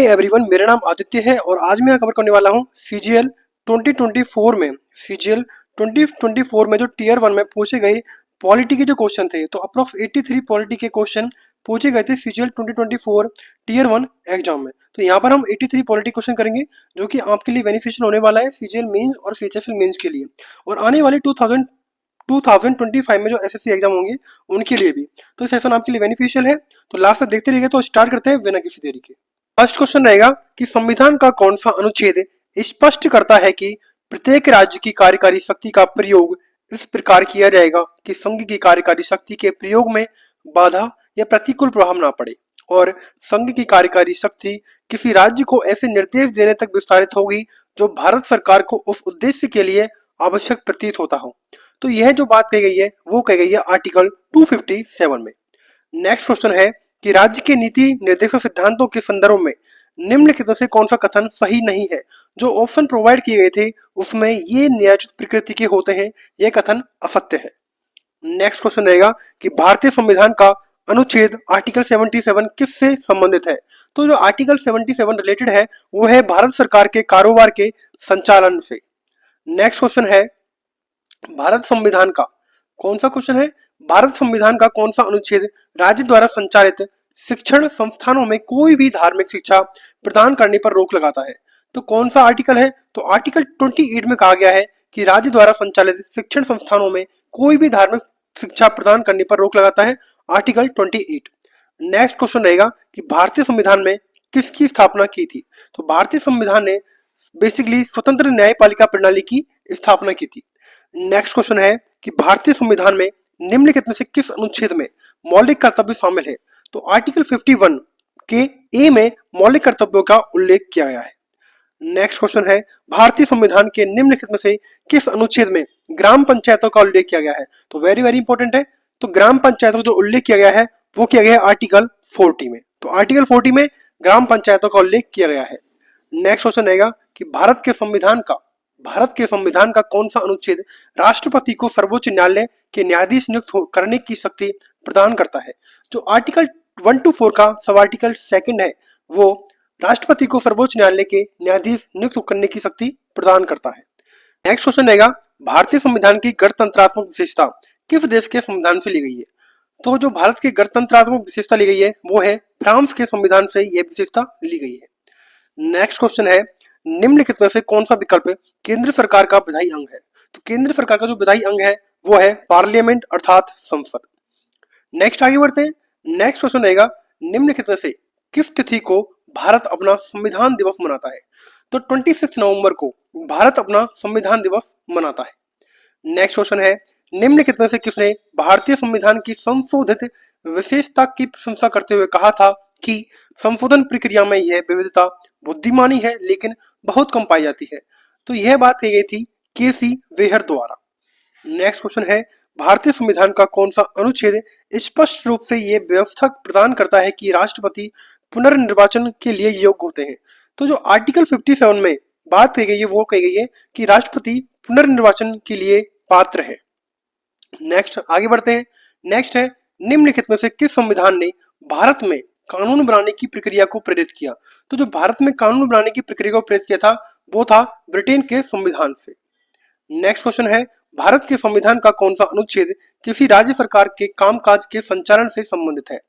Everyone, मेरा नाम आदित्य है और आज मैं कवर करने वाला हूँ सीजीएल 2024 में। सीजीएल 2024 में जो टीयर 1 में पूछे गए पॉलिटी के जो क्वेश्चन थे, तो अप्रोक्स 83 पॉलिटी के क्वेश्चन पूछे गए थे सीजीएल 2024 टीयर 1 एग्जाम में। तो यहाँ पर हम 83 पॉलिटी क्वेश्चन करेंगे जो कि आपके लिए बेनिफिशियल होने वाला है सीजीएल मेंस और सीएचएसएल मेंस के लिए, और आने वाले 2025 में जो एसएससी एग्जाम होंगे उनके लिए भी। तो सेशन आपके लिए बेनिफिशियल है, तो लास्ट तक देखते रहिए। तो स्टार्ट करते हैं बिना किसी देरी के। फर्स्ट क्वेश्चन रहेगा कि संविधान का कौन सा अनुच्छेद स्पष्ट करता है कि प्रत्येक राज्य की कार्यकारी शक्ति का प्रयोग इस प्रकार किया जाएगा कि संघ की कार्यकारी शक्ति के प्रयोग में बाधा या प्रतिकूल प्रभाव ना पड़े, और संघ की कार्यकारी शक्ति किसी राज्य को ऐसे निर्देश देने तक विस्तारित होगी जो भारत सरकार को उस उद्देश्य के लिए आवश्यक प्रतीत होता हो। तो यह जो बात कही गई है वो कही गई है आर्टिकल 257 में। नेक्स्ट क्वेश्चन है कि राज्य के नीति निर्देशक सिद्धांतों के संदर्भ में निम्नलिखित में से कौन सा कथन सही नहीं है। जो ऑप्शन प्रोवाइड किए गए थे उसमें ये न्यायोचित प्रकृति के होते हैं, यह कथन असत्य है। नेक्स्ट क्वेश्चन रहेगा कि भारतीय संविधान का अनुच्छेद आर्टिकल 77 किससे संबंधित है। तो जो आर्टिकल 77 रिलेटेड है वो है भारत सरकार के कारोबार के संचालन से। नेक्स्ट क्वेश्चन है भारत संविधान का कौन सा क्वेश्चन है, भारत संविधान का कौन सा अनुच्छेद राज्य द्वारा संचालित शिक्षण संस्थानों में कोई भी धार्मिक शिक्षा प्रदान करने पर रोक लगाता है। तो कौन सा आर्टिकल है, तो आर्टिकल 28 में कहा गया है कि राज्य द्वारा संचालित शिक्षण संस्थानों में कोई भी धार्मिक शिक्षा प्रदान करने पर रोक लगाता है, आर्टिकल 28। नेक्स्ट क्वेश्चन रहेगा कि भारतीय संविधान में किसकी स्थापना की थी। तो भारतीय संविधान ने बेसिकली स्वतंत्र न्यायपालिका प्रणाली की स्थापना की थी। नेक्स्ट क्वेश्चन है कि भारतीय संविधान में निम्नलिखित में से किस अनुच्छेद में मौलिक कर्तव्य शामिल है। तो आर्टिकल 51 के ए में मौलिक कर्तव्यों का उल्लेख किया गया है। नेक्स्ट क्वेश्चन है भारतीय संविधान के निम्नलिखित में से किस अनुच्छेद में ग्राम पंचायतों का उल्लेख किया गया है। तो वेरी वेरी इंपॉर्टेंट है, तो ग्राम पंचायतों का जो उल्लेख किया गया है वो किया गया है आर्टिकल 40 में। तो आर्टिकल 40 में ग्राम पंचायतों का उल्लेख किया गया है। नेक्स्ट क्वेश्चन रहेगा कि भारत के संविधान का कौन सा अनुच्छेद राष्ट्रपति को सर्वोच्च न्यायालय के न्यायाधीश नियुक्त करने की शक्ति प्रदान करता है। जो आर्टिकल 124 का सब आर्टिकल 2 है वो राष्ट्रपति को सर्वोच्च न्यायालय के न्यायाधीश नियुक्त करने की शक्ति प्रदान करता है। नेक्स्ट क्वेश्चन रहेगा भारतीय संविधान की गणतंत्रात्मक विशेषता किस देश के संविधान से ली गई है। तो जो भारत की गणतंत्रात्मक विशेषता ली गई है वो है फ्रांस के संविधान से यह विशेषता ली गई है। नेक्स्ट क्वेश्चन है निम्नलिखित में से कौन सा विकल्प केंद्र सरकार का विधायी अंग है। तो केंद्र सरकार का जो विधायी अंग है वो है पार्लियामेंट अर्थात संसद। नेक्स्ट आगे बढ़ते हैं। नेक्स्ट क्वेश्चन रहेगा निम्नलिखित में से किस तिथि को भारत अपना संविधान दिवस मनाता है। तो 26 नवंबर को भारत अपना संविधान दिवस मनाता है। नेक्स्ट क्वेश्चन है निम्नलिखित में से किसने भारतीय संविधान की संशोधित विशेषता की प्रशंसा करते हुए कहा था कि संशोधन प्रक्रिया में यह विविधता बुद्धिमानी है लेकिन बहुत कम पाई जाती है। तो यह बात कही गई थी केसी वेहर द्वारा। नेक्स्ट क्वेश्चन है भारतीय संविधान का कौन सा अनुच्छेद स्पष्ट रूप से यह व्यवस्था प्रदान करता है कि राष्ट्रपति पुनर्निर्वाचन के लिए योग्य होते हैं। तो जो आर्टिकल 57 में बात कही गई है वो कही गई है कि राष्ट्रपति पुनर्निर्वाचन के लिए पात्र है। नेक्स्ट आगे बढ़ते हैं। नेक्स्ट है निम्नलिखित में से किस संविधान ने भारत में कानून बनाने की प्रक्रिया को प्रेरित किया। तो जो भारत में कानून बनाने की प्रक्रिया को प्रेरित किया था वो था ब्रिटेन के संविधान से। नेक्स्ट क्वेश्चन है भारत के संविधान का कौन सा अनुच्छेद किसी राज्य सरकार के कामकाज के संचालन से संबंधित है।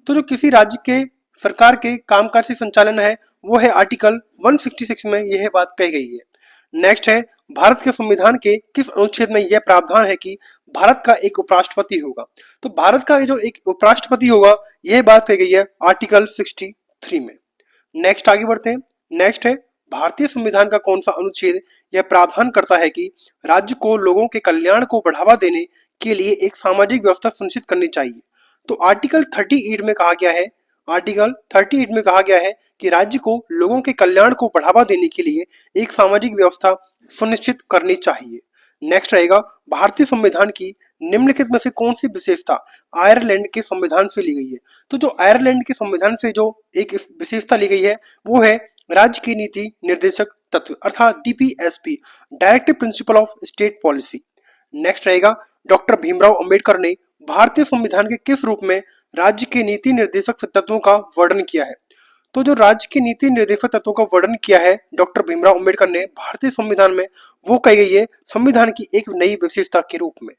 तो जो किसी राज्य के सरकार के कामकाज से संचालन है वो है आर्टिकल 166 में यह बात कही गई है। नेक्स्ट है भारत के संविधान के किस अनुच्छेद में यह प्रावधान है कि भारत का एक उपराष्ट्रपति होगा। तो भारत का जो एक उपराष्ट्रपति होगा यह बात कही गई है आर्टिकल 63 में। नेक्स्ट आगे बढ़ते हैं। नेक्स्ट है भारतीय संविधान का कौन सा अनुच्छेद यह प्रावधान करता है कि राज्य को लोगों के कल्याण को बढ़ावा देने के लिए एक सामाजिक व्यवस्था सुनिश्चित करनी चाहिए। तो आर्टिकल 38 में कहा गया है कि राज्य को लोगों के कल्याण को बढ़ावा देने के लिए एक सामाजिक व्यवस्था सुनिश्चित करनी चाहिए। नेक्स्ट रहेगा भारतीय संविधान की निम्नलिखित में से कौन सी विशेषता आयरलैंड के संविधान से ली गई है। तो जो आयरलैंड के संविधान से जो एक विशेषता ली गई है वो है राज्य की नीति निर्देशक तत्व अर्थात DPSP, directive principle of state policy. Next रहेगा डॉक्टर भीमराव अंबेडकर ने भारतीय संविधान के किस रूप में राज्य के नीति निर्देशक तत्वों का वर्णन किया है। तो जो राज्य की नीति निर्देशक तत्वों का वर्णन किया है डॉक्टर भीमराव अंबेडकर ने भारतीय संविधान में, वो कही गई है संविधान की एक नई विशेषता के रूप में।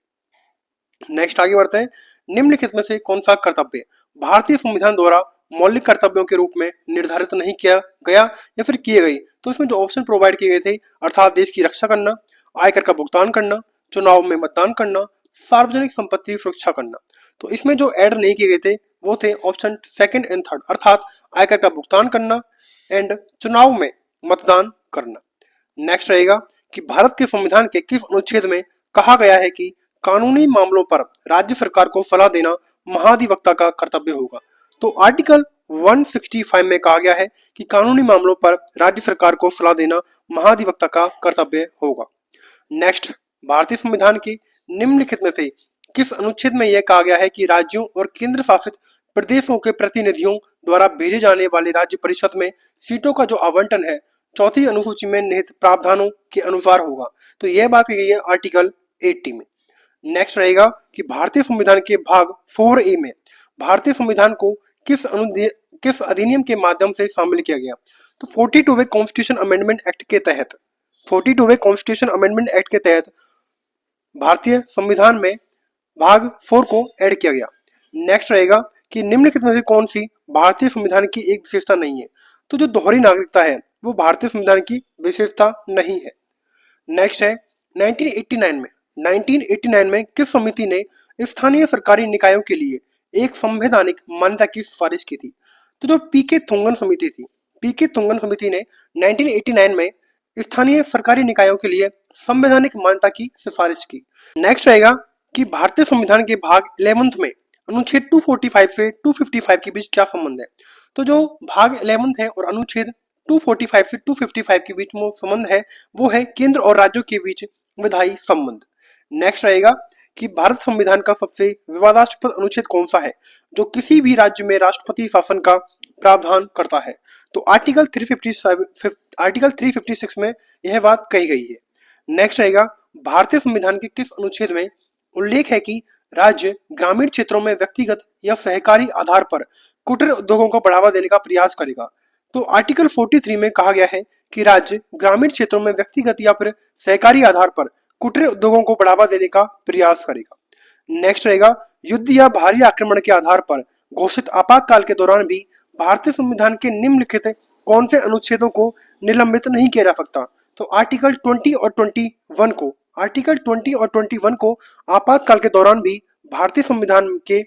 नेक्स्ट आगे बढ़ते हैं। निम्नलिखित में से कौन सा कर्तव्य भारतीय संविधान द्वारा मौलिक कर्तव्यों के रूप में निर्धारित नहीं किया गया या फिर किए गए? तो इसमें जो ऑप्शन प्रोवाइड किए गए थे, अर्थात देश की रक्षा करना, आयकर का भुगतान करना, चुनाव में मतदान करना, सार्वजनिक संपत्ति की सुरक्षा करना। तो इसमें जो ऐड नहीं किए गए थे वो थे ऑप्शन सेकंड एंड थर्ड, अर्थात आयकर का भुगतान करना एंड चुनाव में मतदान करना। नेक्स्ट रहेगा कि भारत के संविधान के किस अनुच्छेद में कहा गया है कि कानूनी मामलों पर राज्य सरकार को सलाह देना महाधिवक्ता का कर्तव्य होगा? तो आर्टिकल 165 में कहा गया है कि कानूनी मामलों पर राज्य सरकार को सलाह देना महाधिवक्ता का कर्तव्य होगा। नेक्स्ट, भारतीय संविधान के निम्नलिखित में से किस अनुच्छेद में यह कहा गया है कि राज्यों और केंद्र शासित प्रदेशों के प्रतिनिधियों द्वारा भेजे जाने वाले राज्य परिषद में सीटों का जो आवंटन है चौथी अनुसूची में निहित प्रावधानों के अनुसार होगा? तो यह बात की गई है आर्टिकल 80 में। नेक्स्ट रहेगा कि भारतीय संविधान के भाग 4A में भारतीय संविधान को किस अधिनियम के माध्यम से शामिल किया गया? तो 42वें कॉन्स्टिट्यूशन अमेंडमेंट एक्ट के तहत, 42वें कॉन्स्टिट्यूशन अमेंडमेंट एक्ट के तहत भारतीय संविधान में भाग 4 को ऐड किया गया। नेक्स्ट रहेगा कि निम्नलिखित में से कौन सी भारतीय संविधान की एक विशेषता नहीं है? तो जो दोहरी नागरिकता है वो भारतीय संविधान की विशेषता नहीं है। नेक्स्ट है 1989 में किस समिति ने स्थानीय सरकारी निकायों के लिए एक संवैधानिक मान्यता की सिफारिश की थी? तो जो पीके थोंगन समिति थी, पीके थोंगन समिति ने 1989 में स्थानीय सरकारी निकायों के लिए संवैधानिक मान्यता की सिफारिश की। नेक्स्ट रहेगा कि भारतीय संविधान के भाग 11th में अनुच्छेद 245 से 255 के बीच क्या संबंध है? तो जो भाग 11th है और अनुच्छेद 245 से 255 के बीच में संबंध है वो है केंद्र और राज्यों के बीच विधायी संबंध। नेक्स्ट रहेगा कि भारत संविधान का सबसे विवादास्पद अनुच्छेद कौन सा है जो किसी भी राज्य में राष्ट्रपति शासन का प्रावधान करता है? तो आर्टिकल 356 में यह बात कही गई है। नेक्स्ट रहेगा भारतीय संविधान के किस अनुच्छेद में उल्लेख है कि राज्य ग्रामीण क्षेत्रों में व्यक्तिगत या सहकारी आधार पर कुटीर उद्योगों को बढ़ावा देने का प्रयास करेगा? तो आर्टिकल 43 में कहा गया है कि राज्य ग्रामीण क्षेत्रों में व्यक्तिगत या फिर सहकारी आधार पर कुटीर उद्योगों को बढ़ावा देने का प्रयास करेगा। नेक्स्ट रहेगा युद्ध या भारी आक्रमण के आधार पर घोषित आपातकाल के दौरान भी भारतीय संविधान के निम्नलिखित कौन से अनुच्छेदों को निलंबित नहीं किया जा सकता? तो आर्टिकल 20 और 21 को, आर्टिकल 20 और 21 को आपातकाल के दौरान भी भारतीय संविधान के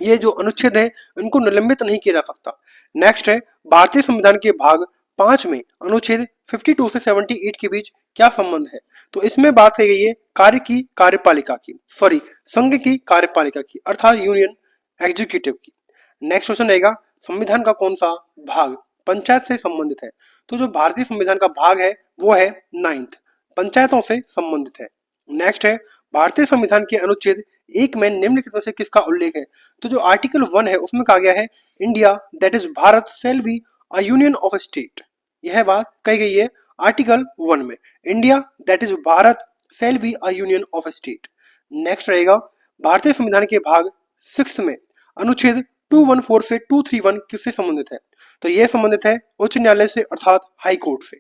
ये जो अनुच्छेद है उनको निलंबित नहीं किया जा सकता। नेक्स्ट है भारतीय संविधान के भाग 5 में अनुच्छेद 52 से 78 के बीच क्या संबंध है? तो इसमें बात कही गई है संघ की कार्यपालिका की, अर्थात यूनियन एग्जीक्यूटिव की। नेक्स्ट क्वेश्चन रहेगा संविधान का कौन सा भाग पंचायत से संबंधित है? तो जो भारतीय संविधान का भाग है वो है 9th, पंचायतों से संबंधित है। नेक्स्ट है भारतीय संविधान के अनुच्छेद 1 में निम्नलिखित में से किसका उल्लेख है? तो जो आर्टिकल 1 है उसमें कहा गया है India that is Bharat shall be a union of state. यह बात कही गई है आर्टिकल 1 में, India that is Bharat shall be a union of state. Next रहेगा भारतीय संविधान के भाग 6 में अनुच्छेद 214 से 231 किससे संबंधित है? तो यह संबंधित है उच्च न्यायालय से, अर्थात हाई कोर्ट से।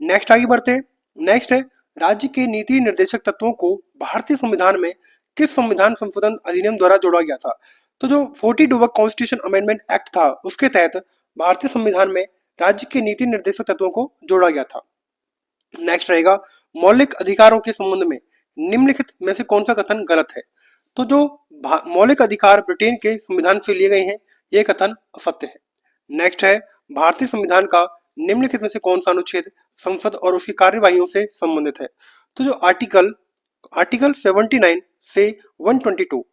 नेक्स्ट आगे बढ़ते हैं। नेक्स्ट है राज्य के नीति निर्देशक तत्वों को भारतीय संविधान में किस संविधान संशोधन अधिनियम द्वारा जोड़ा गया था? तो जो 42वां कॉन्स्टिट्यूशन अमेंडमेंट एक्ट था उसके तहत भारतीय संविधान में राज्य के नीति निर्देशक तत्वों को जोड़ा गया था। नेक्स्ट रहेगा मौलिक अधिकारों के संबंध में निम्नलिखित में से कौन सा कथन गलत है? तो जो मौलिक अधिकार ब्रिटेन के संविधान से लिए गए हैं यह कथन असत्य है। नेक्स्ट है भारतीय संविधान का निम्नलिखित में से कौन सा अनुच्छेद संसद और उसकी कार्यवाहियों से संबंधित है? तो जो आर्टिकल 79 से 122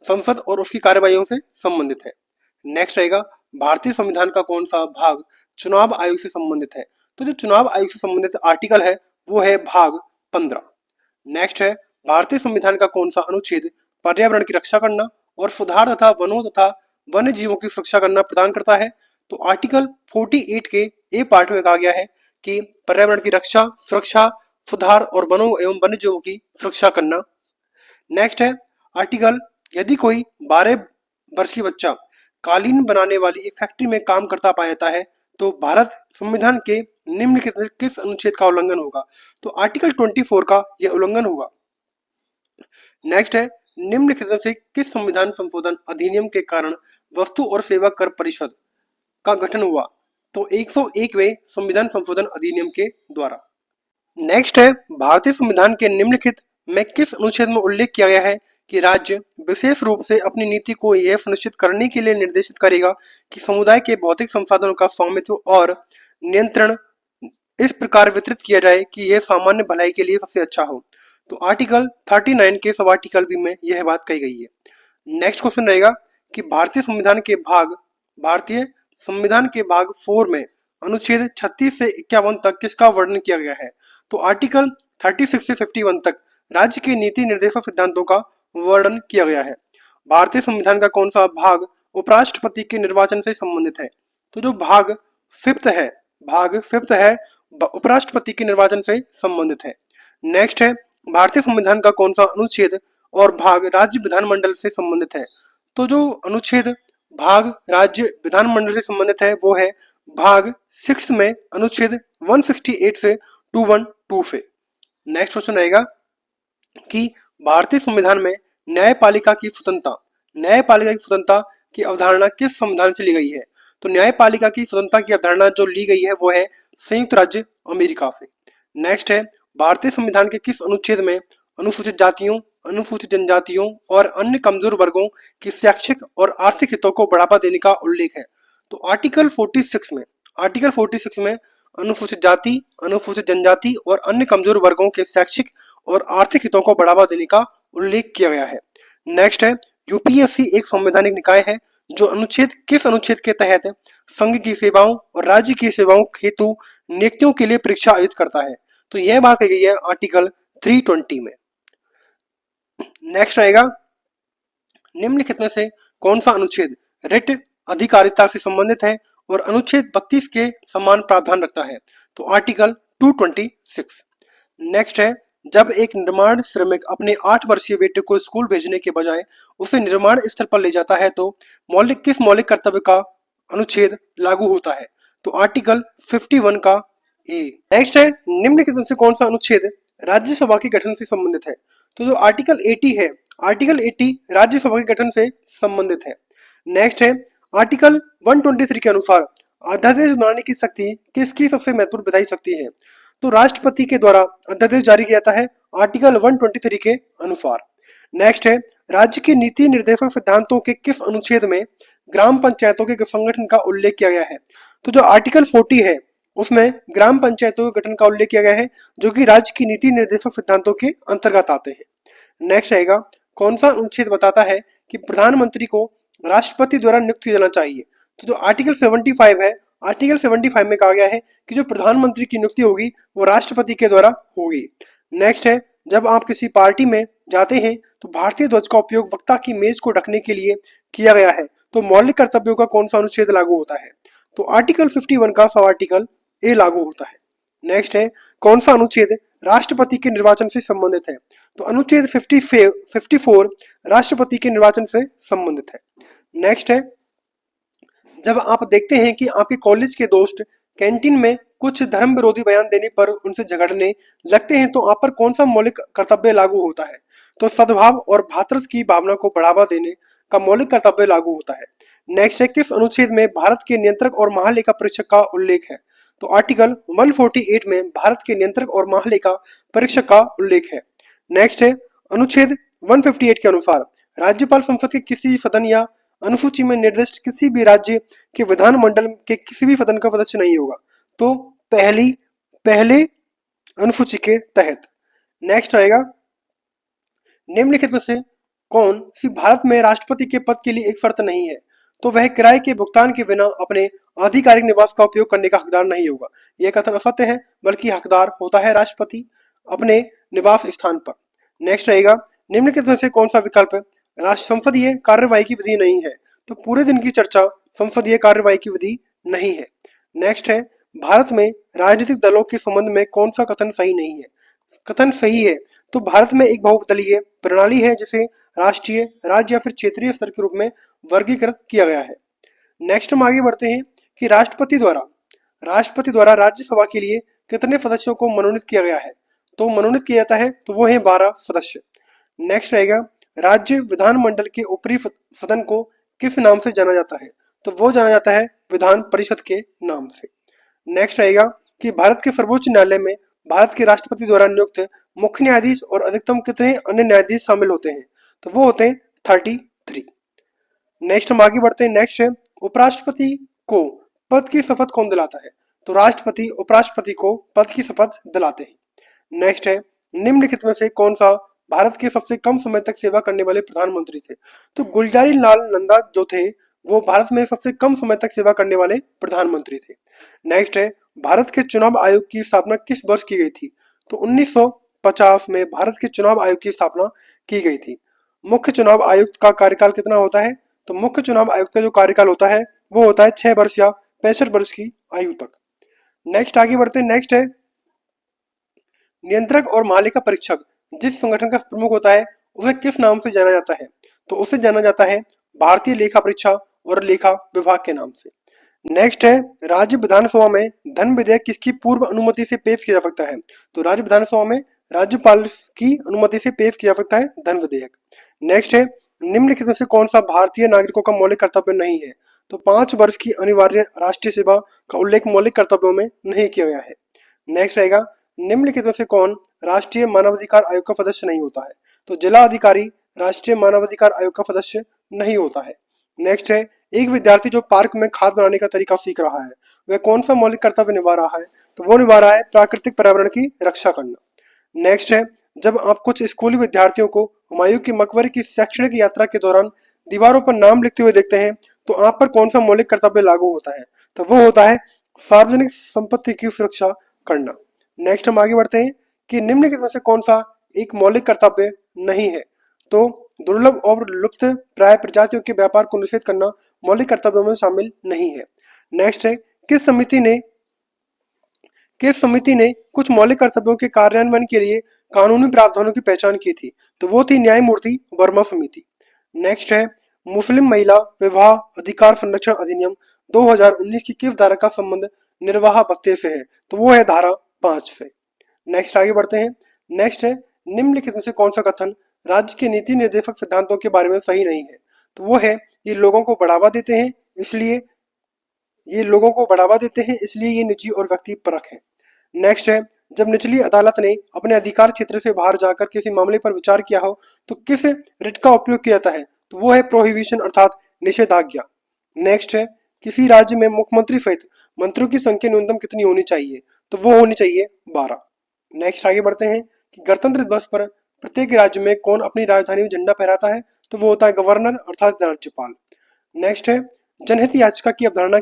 संसद और उसकी कार्यवाहियों से संबंधित है। नेक्स्ट रहेगा भारतीय संविधान का कौन सा भाग चुनाव आयोग से संबंधित है? तो जो चुनाव आयोग से संबंधित आर्टिकल है वो है भाग 15। नेक्स्ट है भारतीय संविधान का कौन सा अनुच्छेद पर्यावरण की रक्षा करना और सुधार तथा वनों तथा वन्य जीवों की सुरक्षा करना प्रदान करता है? तो आर्टिकल 48 के ए पार्ट में कहा गया है कि पर्यावरण की रक्षा, सुरक्षा, सुधार और वनों एवं वन्य जीवों की सुरक्षा करना। नेक्स्ट है आर्टिकल यदि कोई 12 वर्षीय बच्चा कालीन बनाने वाली एक फैक्ट्री में काम करता पाया जाता है तो भारत संविधान के निम्नलिखित में किस अनुच्छेद का उल्लंघन होगा? तो आर्टिकल 24 का यह उल्लंघन होगा। नेक्स्ट है, निम्नलिखित में से किस संविधान संशोधन अधिनियम के कारण वस्तु और सेवा कर परिषद का गठन हुआ? तो 101वें संविधान संशोधन अधिनियम के द्वारा। नेक्स्ट है, भारतीय संविधान के निम्नलिखित में किस अनुच्छेद में उल्लेख किया गया है कि राज्य विशेष रूप से अपनी नीति को यह सुनिश्चित करने के लिए निर्देशित करेगा कि समुदाय के भौतिक संसाधनों का स्वामित्व और नियंत्रण इस प्रकार वितरित किया जाए कि यह सामान्य भलाई के लिए सबसे अच्छा हो? तो आर्टिकल 39 के सब आर्टिकल भी में यह बात कही गई है। नेक्स्ट क्वेश्चन रहेगा कि भारतीय संविधान के भाग 4 में अनुच्छेद 36 से 51 तक किसका वर्णन किया गया है? तो आर्टिकल 36 से 51 तक राज्य के नीति निर्देशक सिद्धांतों का वर्णन किया गया है। भारतीय संविधान का कौन सा भाग उपराष्ट्रपति के निर्वाचन से संबंधित है? तो जो भाग फिफ्थ है उपराष्ट्रपति के निर्वाचन से संबंधित है। नेक्स्ट है, भारतीय संविधान का कौन सा अनुच्छेद और भाग राज्य विधानमंडल से संबंधित है? तो जो अनुच्छेद भाग राज्य विधानमंडल से संबंधित है वो है भाग 6 में अनुच्छेद 168 से 212 से। नेक्स्ट क्वेश्चन रहेगा कि भारतीय संविधान में न्यायपालिका की स्वतंत्रता की अवधारणा किस संविधान से ली गई है? तो न्यायपालिका की स्वतंत्रता की अवधारणा जो ली गई है वो है संयुक्त राज्य अमेरिका से। नेक्स्ट है, भारतीय संविधान के किस अनुच्छेद में अनुसूचित जातियों, अनुसूचित जनजातियों और अन्य कमजोर वर्गों की शैक्षिक और आर्थिक हितों को बढ़ावा देने का उल्लेख है? तो आर्टिकल 46 में अनुसूचित जाति, अनुसूचित जनजाति और अन्य कमजोर वर्गों के शैक्षिक और आर्थिक हितों को बढ़ावा देने का उल्लेख किया गया है। नेक्स्ट है, यूपीएससी एक संवैधानिक निकाय है जो किस अनुच्छेद के तहत संघ की सेवाओं और राज्य की सेवाओं हेतु नियुक्तियों के लिए परीक्षा आयोजित करता है? तो यह बात कही गई है आर्टिकल 320 में। नेक्स्ट रहेगा, निम्नलिखित में से कौन सा अनुच्छेद रिट अधिकारिता से संबंधित है और अनुच्छेद 32 के समान प्रावधान रखता है? तो आर्टिकल 226। नेक्स्ट है, जब एक निर्माण श्रमिक अपने 8 वर्षीय बेटे को स्कूल भेजने के बजाय उसे निर्माण स्थल पर ले जाता है तो किस मौलिक कर्तव्य का अनुच्छेद लागू होता है? तो आर्टिकल 51 का ए। नेक्स्ट है, निम्नलिखित में से कौन सा अनुच्छेद राज्यसभा के गठन से संबंधित है? तो जो आर्टिकल 80 है, आर्टिकल 80 राज्यसभा के गठन से संबंधित है। नेक्स्ट है, आर्टिकल 123 के अनुसार अध्यादेश बनाने की शक्ति किसकी सबसे महत्वपूर्ण बताई सकती है? तो राष्ट्रपति के द्वारा अध्यादेश जारी किया जाता है आर्टिकल 123 के अनुसार। नेक्स्ट है, राज्य के नीति निर्देशक सिद्धांतों के किस अनुच्छेद में ग्राम पंचायतों के संगठन का उल्लेख किया गया है? तो जो आर्टिकल 40 है उसमें ग्राम पंचायतों के गठन का उल्लेख किया गया है जो कि राज्य की नीति निर्देशक सिद्धांतों के अंतर्गत आते हैं। नेक्स्ट आएगा, कौन सा अनुच्छेद बताता है कि प्रधानमंत्री को राष्ट्रपति द्वारा नियुक्त किया जाना चाहिए? तो जो आर्टिकल 75 है, आर्टिकल 75 में कहा गया है कि जो प्रधानमंत्री की नियुक्ति होगी वो राष्ट्रपति के द्वारा होगी। नेक्स्ट है, जब आप किसी पार्टी में जाते हैं तो भारतीय ध्वज का उपयोग वक्ता की मेज को ढकने के लिए किया गया है तो मौलिक कर्तव्यों का कौन सा अनुच्छेद लागू होता है? तो आर्टिकल 51 का सब आर्टिकल ए लागू होता है। नेक्स्ट है, कौन सा अनुच्छेद राष्ट्रपति के निर्वाचन से संबंधित है? तो अनुच्छेद 54 राष्ट्रपति के निर्वाचन से संबंधित है। नेक्स्ट है, जब आप देखते हैं कि आपके कॉलेज के दोस्त कैंटीन में कुछ धर्म विरोधी बयान देने पर उनसे झगड़ने लगते हैं तो आप पर कौन सा मौलिक कर्तव्य लागू होता है? तो सद्भाव और भ्रातृत्व की भावना को बढ़ावा देने का मौलिक कर्तव्य लागू होता है। नेक्स्ट है, किस अनुच्छेद में भारत के नियंत्रक और महालेखा परीक्षक का उल्लेख है? तो आर्टिकल 148 में भारत के नियंत्रक और महालेखा परीक्षक का उल्लेख है। नेक्स्ट है, अनुच्छेद 158 के अनुसार राज्यपाल संसद के किसी सदन या अनुसूची में निर्दिष्ट किसी भी राज्य के विधानमंडल के किसी भी सदन का सदस्य नहीं होगा तो पहले अनुसूची के तहत। नेक्स्ट रहेगा, निम्नलिखित में से कौन सी भारत में राष्ट्रपति के पद के लिए एक शर्त नहीं है? तो वह किराए के भुगतान के बिना अपने आधिकारिक निवास का उपयोग करने का हकदार नहीं होगा। यह कथन असत्य है, बल्कि हकदार होता है राष्ट्रपति अपने निवास स्थान पर। नेक्स्ट रहेगा, निम्नलिखित में से कौन सा विकल्प संसदीय कार्यवाही की विधि नहीं है? तो पूरे दिन की चर्चा संसदीय कार्यवाही की विधि नहीं है। नेक्स्ट है, भारत में राजनीतिक दलों के संबंध में कौन सा कथन सही नहीं है? कथन सही है, तो भारत में एक बहुदलीय प्रणाली है जिसे राष्ट्रीय, राज्य या फिर क्षेत्रीय स्तर के रूप में वर्गीकृत किया गया है। नेक्स्ट हम आगे बढ़ते हैं कि राष्ट्रपति द्वारा राज्यसभा के लिए कितने सदस्यों को मनोनीत किया गया है। तो मनोनीत किया जाता है तो वो है 12 सदस्य। नेक्स्ट रहेगा राज्य विधानमंडल के ऊपरी सदन को किस नाम से जाना जाता है। तो वो जाना जाता है विधान परिषद के नाम से। नेक्स्ट रहेगा कि भारत के सर्वोच्च न्यायालय में भारत के राष्ट्रपति द्वारा नियुक्त मुख्य न्यायाधीश और अधिकतम कितने अन्य न्यायाधीश शामिल होते हैं। तो वो होते हैं 33। नेक्स्ट हम आगे बढ़ते हैं। नेक्स्ट है उपराष्ट्रपति को पद की शपथ कौन दिलाता है। तो राष्ट्रपति उपराष्ट्रपति को पद की शपथ दिलाते हैं। नेक्स्ट है निम्नलिखित में से कौन सा भारत के सबसे कम समय तक सेवा करने वाले प्रधानमंत्री थे। तो गुलजारी लाल नंदा जो थे वो भारत में सबसे कम समय तक सेवा करने वाले प्रधानमंत्री थे। नेक्स्ट है भारत के चुनाव आयोग की स्थापना किस वर्ष की गई थी। तो 1950 में भारत के चुनाव आयोग की स्थापना की गई थी। मुख्य चुनाव आयुक्त का कार्यकाल कितना होता है। तो मुख्य चुनाव आयुक्त का जो कार्यकाल होता है वो होता है 6 वर्ष या 65 वर्ष की आयु तक। नेक्स्ट आगे बढ़ते हैं। नेक्स्ट है नियंत्रक और महालेखा परीक्षक जिस संगठन का प्रमुख होता है उसे किस नाम से जाना जाता है। तो उसे जाना जाता है भारतीय लेखा परीक्षा और लेखा विभाग के नाम से। नेक्स्ट है राज्य विधानसभा में धन विधेयक किसकी पूर्व अनुमति से पेश किया जा सकता है। तो राज्य विधानसभा में राज्यपाल की अनुमति से पेश किया जा सकता है धन विधेयक। नेक्स्ट है निम्नलिखित में से कौन सा भारतीय नागरिकों का मौलिक कर्तव्य नहीं है। तो 5 वर्ष की अनिवार्य राष्ट्रीय सेवा का उल्लेख मौलिक कर्तव्यों में नहीं किया गया है। नेक्स्ट रहेगा निम्नलिखित में से कौन राष्ट्रीय मानवाधिकार आयोग का सदस्य नहीं होता है। तो जिला अधिकारी राष्ट्रीय मानवाधिकार आयोग का सदस्य नहीं होता है। नेक्स्ट है एक विद्यार्थी जो पार्क में खाद बनाने का तरीका सीख रहा है वह कौन सा मौलिक कर्तव्य निभा रहा है। तो वो निभा रहा है प्राकृतिक पर्यावरण की रक्षा करना। नेक्स्ट है जब आप कुछ स्कूली विद्यार्थियों को हुमायूं के मकबरे की शैक्षणिक यात्रा के दौरान दीवारों पर नाम लिखते हुए देखते हैं तो आप पर कौन सा मौलिक कर्तव्य लागू होता है। तो वो होता है सार्वजनिक संपत्ति की सुरक्षा करना। नेक्स्ट हम आगे बढ़ते हैं कि निम्नलिखित में से कौन सा एक मौलिक कर्तव्य नहीं है। तो दुर्लभ और लुप्त प्राय प्रजातियों के व्यापार को निषेध करना मौलिक कर्तव्यों में शामिल नहीं है। नेक्स्ट है किस समिति ने कुछ मौलिक कर्तव्यों के कार्यान्वयन के लिए कानूनी प्रावधानों की पहचान की थी। तो वो थी न्यायमूर्ति वर्मा समिति। नेक्स्ट है मुस्लिम महिला विवाह अधिकार संरक्षण अधिनियम 2019 की किस धारा का संबंध निर्वाह भत्ते से है। तो वो है धारा 5 से। नेक्स्ट आगे बढ़ते हैं। नेक्स्ट है निम्नलिखित में से कौन सा कथन राज्य के नीति निर्देशक सिद्धांतों के बारे में सही नहीं है। तो वो है ये लोगों को बढ़ावा देते हैं इसलिए ये निजी और व्यक्ति परख है। नेक्स्ट है जब निचली अदालत ने अपने अधिकार क्षेत्र से बाहर जाकर किसी मामले पर विचार किया हो तो किस रिट का उपयोग किया जाता है। तो वो है प्रोहिबिशन अर्थात निषेधाज्ञा। नेक्स्ट है किसी राज्य में मुख्यमंत्री सहित मंत्रियों की संख्या न्यूनतम कितनी होनी चाहिए। तो वो होनी चाहिए 12। नेक्स्ट आगे बढ़ते हैं कि गणतंत्र दिवस पर प्रत्येक राज्य में कौन अपनी राजधानी में झंडा फहराता है। तो वो होता है गवर्नर अर्थात राज्यपाल। नेक्स्ट है जनहित याचिका की अवधारणा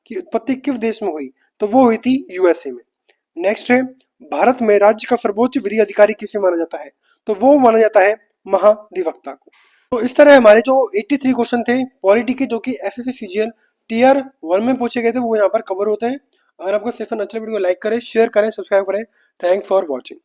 की उत्पत्ति किस देश में हुई। तो वो हुई थी यूएसए में। नेक्स्ट है भारत में राज्य का सर्वोच्च विधि अधिकारी किसे माना जाता है। तो वो माना जाता है महाधिवक्ता को। तो इस तरह हमारे जो 83 क्वेश्चन थे पॉलिटी के जो कि एसएससी सीजीएल टीयर 1 में पूछे गए थे वो यहाँ पर कवर होते हैं। अगर आपको सेशन अच्छा वीडियो को लाइक करें शेयर करें सब्सक्राइब करें। Thanks for watching.